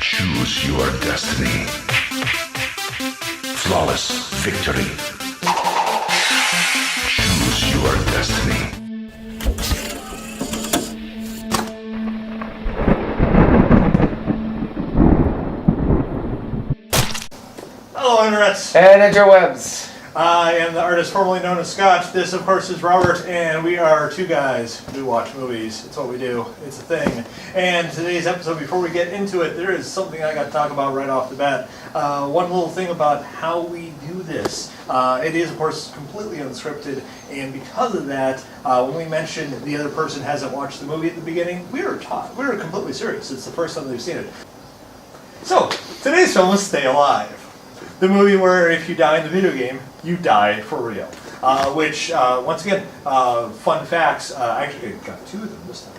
Choose your destiny. Flawless victory. Choose your destiny. Hello, Internets! And interwebs. I am the artist formerly known as Scott. This, of course, is Robert, and we are two guys who watch movies. It's what we do. It's a thing. And today's episode, before we get into it, there is something I got to talk about right off the bat. One little thing about how we do this. It is, of course, completely unscripted, and because of that, when we mentioned the other person hasn't watched the movie at the beginning, we were completely serious. It's the first time they've seen it. So, today's film is Stay Alive. The movie where if you die in the video game, you die for real. Which, once again, fun facts, actually I got two of them this time.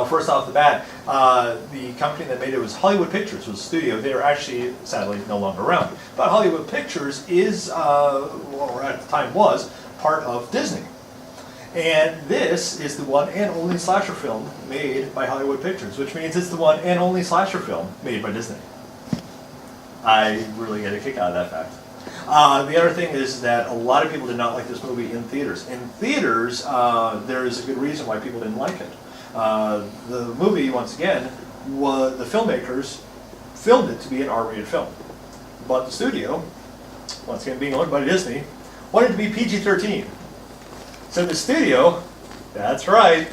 First off the bat, the company that made it was Hollywood Pictures, was the studio. They are actually, sadly, no longer around. But Hollywood Pictures is, or at the time was, part of Disney. And this is the one and only slasher film made by Hollywood Pictures, which means it's the one and only slasher film made by Disney. I really get a kick out of that fact. The other thing is that a lot of people did not like this movie in theaters. In theaters, there is a good reason why people didn't like it. The movie, once again, the filmmakers filmed it to be an R-rated film. But the studio, once again being owned by Disney, wanted it to be PG-13. So the studio, that's right,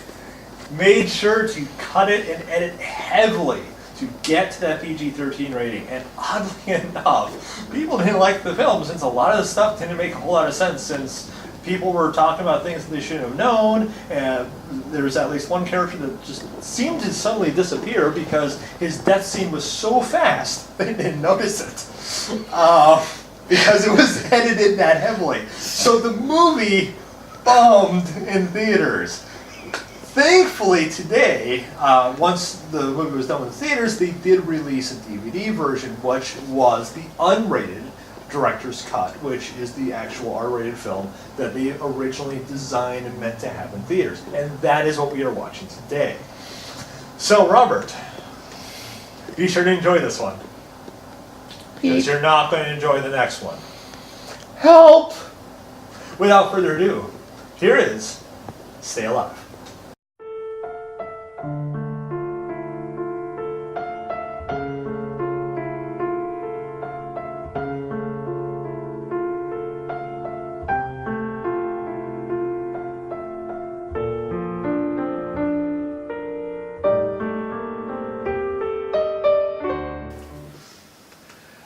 made sure to cut it and edit heavily to get to that PG-13 rating. And oddly enough, people didn't like the film since a lot of the stuff didn't make a whole lot of sense, since people were talking about things that they shouldn't have known, and there was at least one character that just seemed to suddenly disappear because his death scene was so fast they didn't notice it. Because it was edited that heavily. So the movie bombed in theaters. Thankfully today, once the movie was done with the theaters, they did release a DVD version, which was the unrated director's cut, which is the actual R-rated film that they originally designed and meant to have in theaters. And that is what we are watching today. So, Robert, be sure to enjoy this one, because you're not going to enjoy the next one. Help! Without further ado, here is Stay Alive.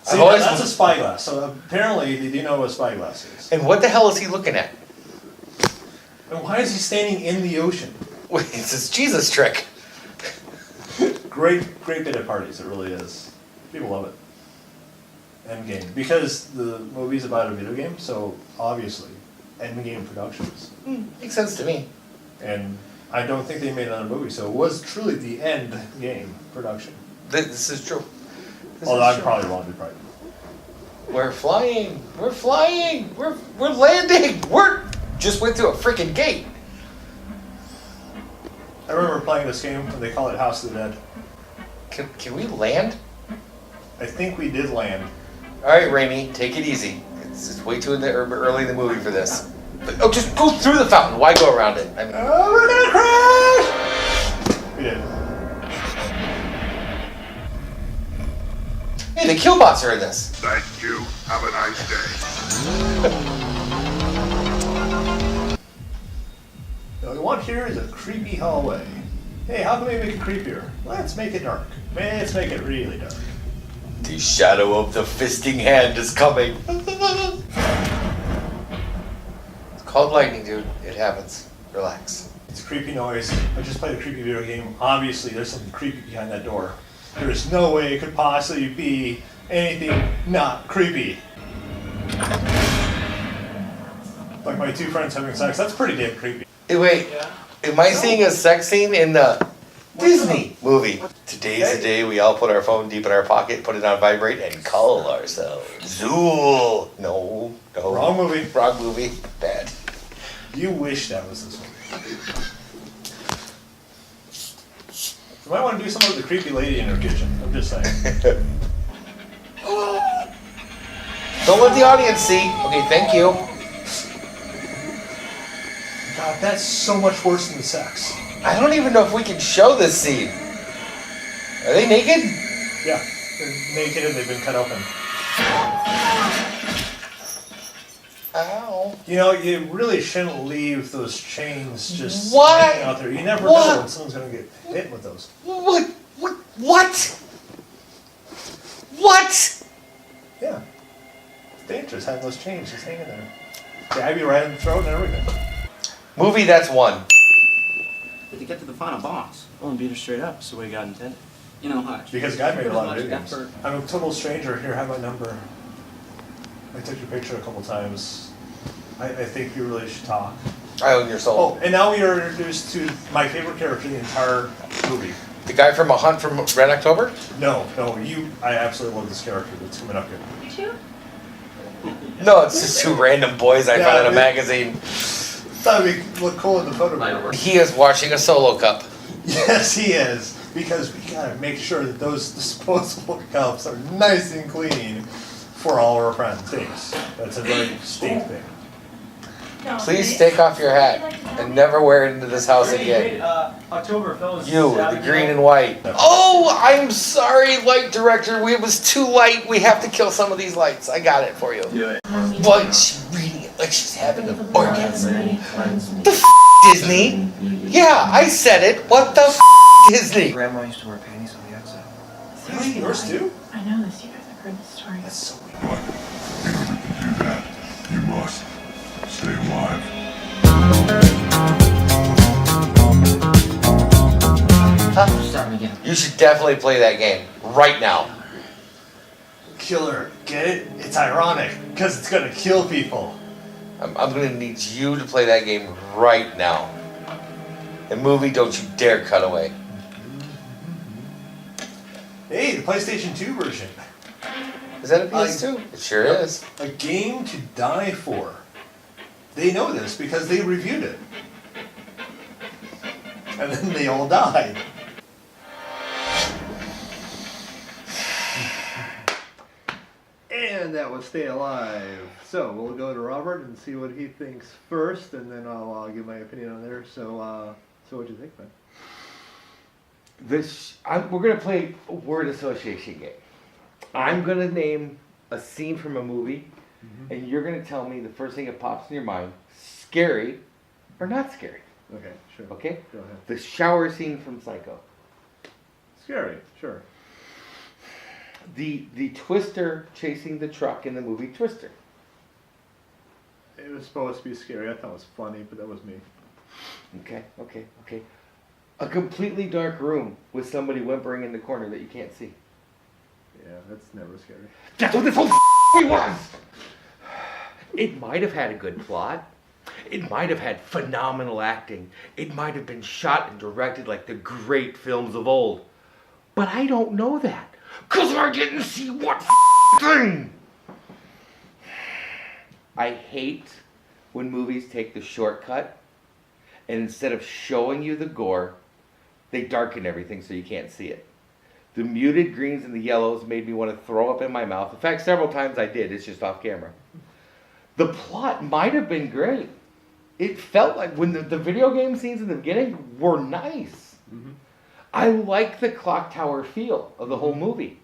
See, that's a spyglass. So apparently they do know what a spyglass is. And what the hell is he looking at? And why is he standing in the ocean? Wait, it's this Jesus trick. Great bit at parties. It really is. People love it. Endgame, because the movie's about a video game, so obviously Endgame Productions. Makes sense to me. And I don't think they made another movie, so it was truly the end game production. This is true. Although I'm probably wrong. We're flying. We're flying. We're landing. We're just went through a freaking gate. I remember playing this game when they call it House of the Dead. Can we land? I think we did land. All right, Raimi, take it easy. It's way too early in the movie for this. Oh, just go through the fountain. Why go around it? We're gonna crash! We did. Hey, the killbots are in this. Thank you. Have a nice day. What we want here is a creepy hallway. Hey, how can we make it creepier? Let's make it dark. Let's make it really dark. The shadow of the fisting hand is coming. It's called lightning, dude. It happens. Relax. It's a creepy noise. I just played a creepy video game. Obviously, there's something creepy behind that door. There is no way it could possibly be anything not creepy. Like my two friends having sex. That's pretty damn creepy. Hey, wait. Yeah. Am I seeing a sex scene in the Disney movie? Today's the day we all put our phone deep in our pocket, put it on vibrate, and call ourselves Zool. No. Wrong movie. Wrong movie. Bad. You wish that was this movie. You might want to do something with the creepy lady in her kitchen. I'm just saying. Don't let the audience see. Okay, thank you. God, that's so much worse than the sex. I don't even know if we can show this scene. Are they naked? Yeah, they're naked and they've been cut open. Ow. You know, you really shouldn't leave those chains just What? hanging out there. You never know What? when someone's going to get hit with those. What? What? What? Yeah. It's dangerous having those chains just hanging there. Stab you right in the throat and everything. Movie, that's one. To get to the final boss. Well, and beat her straight up, so what God intended. You know, Hutch. Because God made a put lot of as video much games. effort. I'm a total stranger. Here, have my number. I took your picture a couple times. I think you really should talk. I own your soul. Oh, and now we are introduced to my favorite character in the entire movie. The guy from A Hunt from Red October? No, I absolutely love this character that's coming up here. Did you? No, it's just two random boys I found in a Yeah, magazine. Thought it'd look cool in the photograph. He is watching a solo cup. Yes, he is. Because we gotta make sure that those disposable cups are nice and clean for all our friends. Thanks. That's a very distinct thing. No, Please they- take off your hat and never wear it into this house again. October films. You, the green and white. Oh, I'm sorry, light director. It was too light. We have to kill some of these lights. I got it for you. Do it. What? She's reading it like she's having an orgasm. The Disney? Yeah, I said it. What the Disney? Grandma used to wear panties on the outside. Really? Yours too? I know this. You guys have heard this story. That's so weird. But in order to do that, you must stay alive. Starting again. You should definitely play that game right now. Killer. Get it? It's ironic. Because it's gonna kill people. I'm gonna need you to play that game right now. And movie, don't you dare cut away. Hey, the PlayStation 2 version. Is that a PS2? It sure is. A game to die for. They know this because they reviewed it. And then they all died. And that was Stay Alive. So we'll go to Robert and see what he thinks first, and then I'll give my opinion on there. So what'd you think, man? We're gonna play a word association game. I'm gonna name a scene from a movie, and you're gonna tell me the first thing that pops in your mind, scary or not scary. Okay, sure. Okay? Go ahead. The shower scene from Psycho. Scary, sure. The Twister chasing the truck in the movie Twister. It was supposed to be scary. I thought it was funny, but that was me. Okay. A completely dark room with somebody whimpering in the corner that you can't see. Yeah, that's never scary. That's what this whole was! It might have had a good plot. It might have had phenomenal acting. It might have been shot and directed like the great films of old. But I don't know that. Because I didn't see what thing! I hate when movies take the shortcut and instead of showing you the gore, they darken everything so you can't see it. The muted greens and the yellows made me want to throw up in my mouth. In fact, several times I did. It's just off camera. The plot might have been great. It felt like when the video game scenes in the beginning were nice. Mm-hmm. I like the clock tower feel of the whole movie.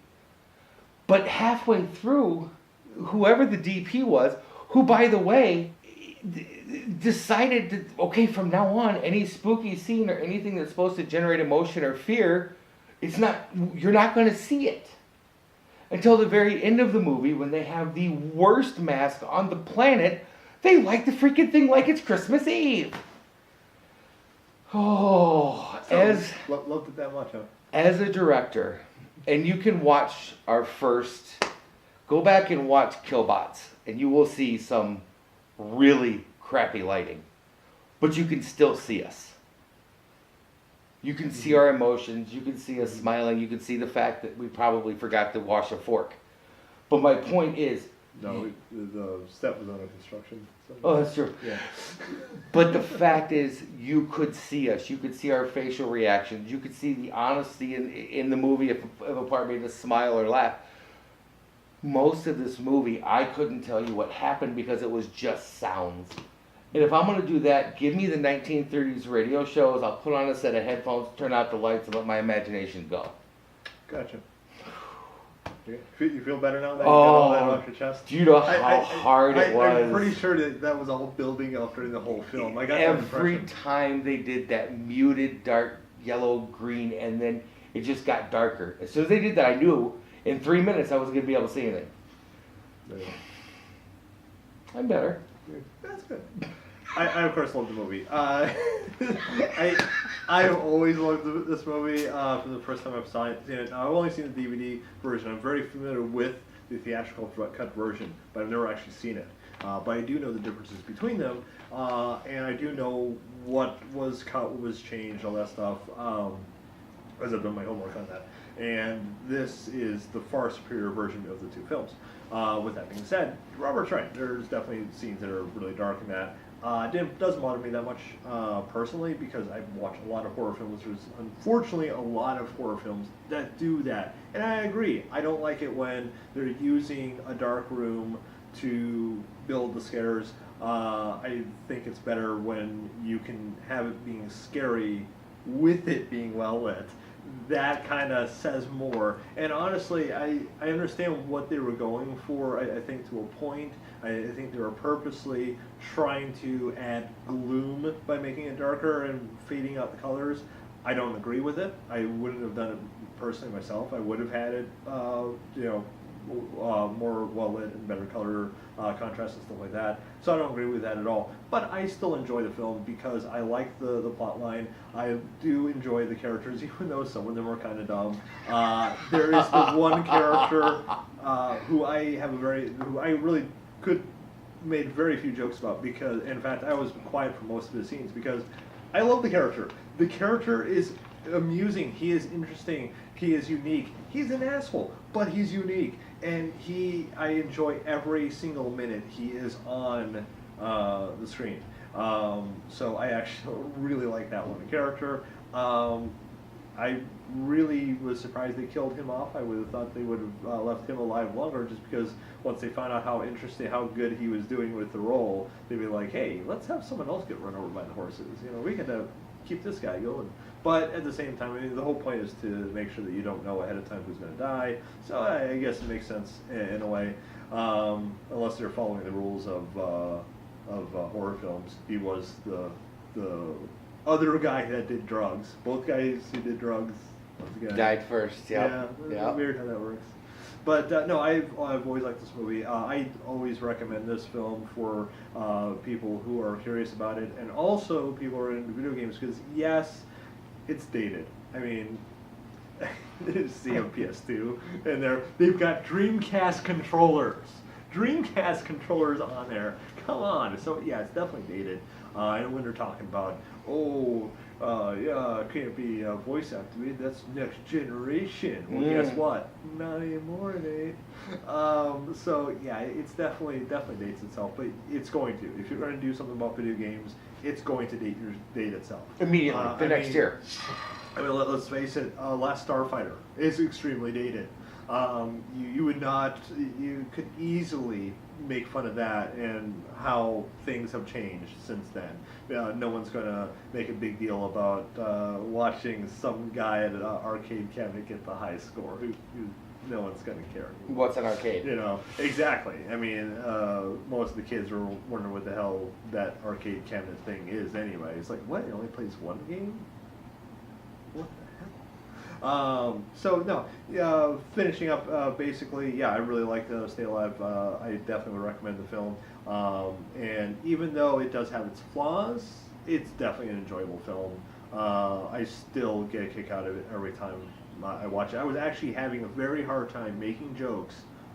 But halfway through, whoever the DP was, who, by the way, decided to, okay, from now on, any spooky scene or anything that's supposed to generate emotion or fear, you're not going to see it. Until the very end of the movie, when they have the worst mask on the planet, they light the freaking thing like it's Christmas Eve. Oh, Loved it that much, huh? as a director, and you can watch go back and watch Killbots, and you will see some really crappy lighting. But you can still see us. You can see our emotions, you can see us smiling, you can see the fact that we probably forgot to wash a fork. But my point is, No, the set was under construction. So. Oh, that's true. Yeah. But the fact is, you could see us. You could see our facial reactions. You could see the honesty in the movie if a part made us smile or laugh. Most of this movie, I couldn't tell you what happened because it was just sounds. And if I'm going to do that, give me the 1930s radio shows. I'll put on a set of headphones, turn out the lights, and let my imagination go. Gotcha. You feel better now that you got all that off your chest? Do you know how hard it was? I'm pretty sure that was all building up during the whole film. I got that Every impression. time they did that muted, dark, yellow, green, and then it just got darker. As soon as they did that, I knew in 3 minutes I wasn't going to be able to see anything. Yeah. I'm better. That's good. I of course love the movie. I've always loved this movie from the first time I've seen it. I've only seen the DVD version. I'm very familiar with the theatrical cut version, but I've never actually seen it. But I do know the differences between them, and I do know what was cut, what was changed, all that stuff, as I've done my homework on that. And this is the far superior version of the two films. With that being said, Robert's right. There's definitely scenes that are really dark in that. It doesn't bother me that much personally because I watch a lot of horror films. There's unfortunately a lot of horror films that do that. And I agree. I don't like it when they're using a dark room to build the scares. I think it's better when you can have it being scary with it being well lit. That kind of says more. And honestly, I understand what they were going for, I think, to a point. I think they were purposely trying to add gloom by making it darker and fading out the colors. I don't agree with it. I wouldn't have done it personally myself. I would have had it, more well lit and better color contrast and stuff like that. So I don't agree with that at all. But I still enjoy the film because I like the plot line. I do enjoy the characters, even though some of them are kind of dumb. There is the one character who I really could made very few jokes about because, in fact, I was quiet for most of the scenes because I love the character. The character is amusing. He is interesting. He is unique. He's an asshole, but he's unique. And I enjoy every single minute he is on the screen. So I actually really like that one character. I really was surprised they killed him off. I would have thought they would have left him alive longer just because once they found out how interesting, how good he was doing with the role, they'd be like, hey, let's have someone else get run over by the horses. We can keep this guy going. But at the same time, I mean, the whole point is to make sure that you don't know ahead of time who's going to die. So I guess it makes sense in a way, unless they're following the rules of horror films. He was the other guy that did drugs. Both guys who did drugs once again Died first. Yeah, Yeah. weird how that works. But no, I've always liked this movie. I always recommend this film for people who are curious about it, and also people who are into video games. Because yes, it's dated. I mean, see on PS2, and they've got Dreamcast controllers. Dreamcast controllers on there. Come on. So yeah, it's definitely dated. And when they're talking about, it can't be voice activated. That's next generation. Well, guess what? Not anymore, Nate. So yeah, it's definitely dates itself. But it's going to. If you're going to do something about video games, it's going to date itself Immediately, next year. I mean, let's face it. Last Starfighter is extremely dated. You could easily make fun of that and how things have changed since then. No one's going to make a big deal about watching some guy at an arcade cabinet get the high score. No one's going to care. What's an arcade? Exactly. I mean, most of the kids are wondering what the hell that arcade cabinet thing is anyway. It's like, what? It only plays one game? What the hell? Finishing up, basically, yeah, I really like Stay Alive. I definitely would recommend the film. And even though it does have its flaws, it's definitely an enjoyable film. I still get a kick out of it every time I watch it. I was actually having a very hard time making jokes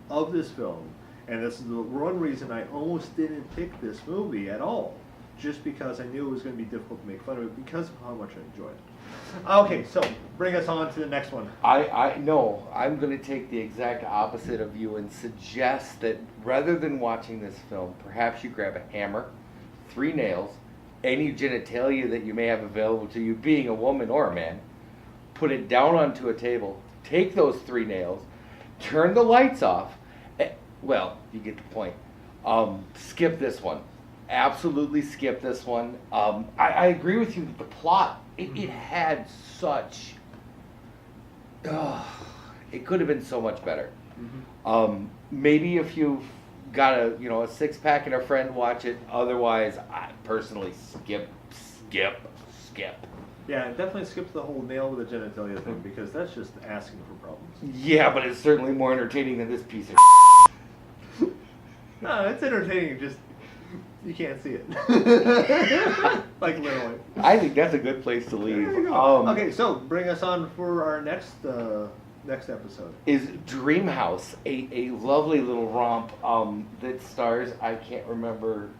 of this film, and this is the one reason I almost didn't pick this movie at all. just because I knew it was going to be difficult to make fun of it because of how much I enjoy it. Okay, so bring us on to the next one. No, I'm going to take the exact opposite of you and suggest that rather than watching this film, perhaps you grab a hammer, 3 nails, any genitalia that you may have available to you, being a woman or a man, put it down onto a table, take those 3 nails, turn the lights off. Well, you get the point. Skip this one. Absolutely skip this one. I agree with you that the plot, it had such... it could have been so much better. Maybe if you've got a 6-pack and a friend, watch it. Otherwise, I personally skip. Yeah, definitely skip the whole nail with the genitalia thing because that's just asking for problems. Yeah, but it's certainly more entertaining than this piece of No, it's entertaining, just you can't see it. Like literally. I think that's a good place to leave. There you go. Okay, so bring us on for our next episode. Is Dream House, a lovely little romp that stars I can't remember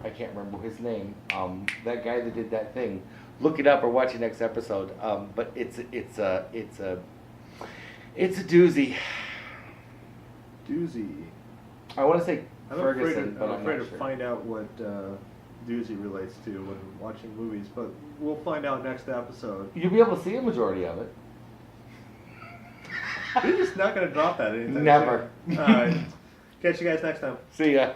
his name. That guy that did that thing. Look it up or watch the next episode. But it's a doozy. Doozy. I want to say I'm Ferguson, but I'm I'm afraid not to sure. find out what doozy relates to when watching movies, but we'll find out next episode. You'll be able to see a majority of it. You're just not going to drop that anytime Never. soon. All right. Catch you guys next time. See ya.